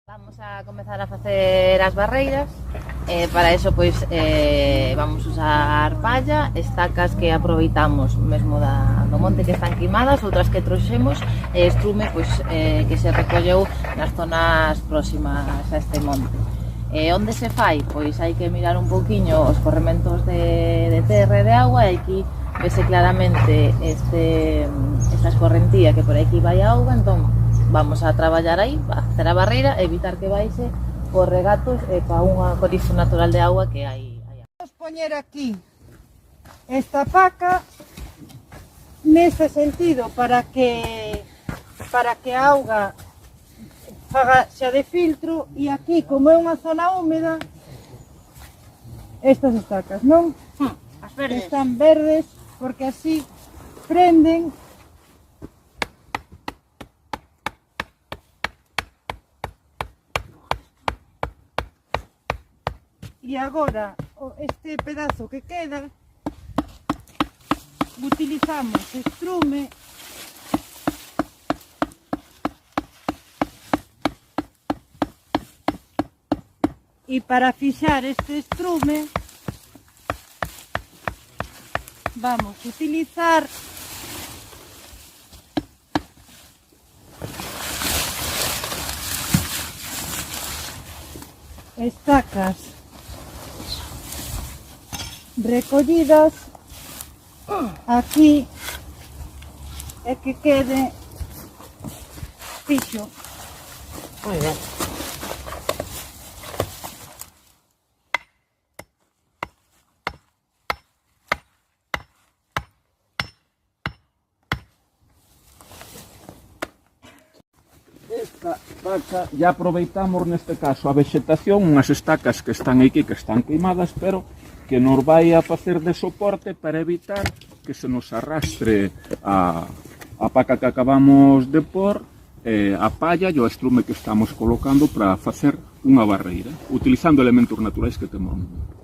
Vamos a comezar a facer as barreiras. Para eso pois vamos usar palla, estacas que aproveitamos mesmo do monte que están queimadas, outras que trouxemos e estrume pois, que se recolleu nas zonas próximas a este monte. Onde se fai? Pois hai que mirar un pouquiño os corrementos de terra e de agua e aquí vese claramente esta escorrentía que por aquí vai a auga, entón vamos a traballar aí, a facer a barreira e evitar que baixe por regatos e pa unha corizo natural de agua que hai. Vamos poñer aquí esta paca neste sentido para que a auga faga xa de filtro e aquí, como é unha zona húmeda, estas estacas, non? As verdes. Están verdes porque así prenden. E agora, este pedazo que queda, utilizamos estrume e para fixar este estrume vamos a utilizar estacas recollidas aquí e que quede fixo. Moi ben. Esta vaca ya aproveitamos neste caso a vegetación, unhas estacas que están aquí, que están queimadas, pero que nos vai a facer de soporte para evitar que se nos arrastre a paca que acabamos de pôr, a palla e o estrume que estamos colocando para facer unha barreira, utilizando elementos naturais que temos no mundo.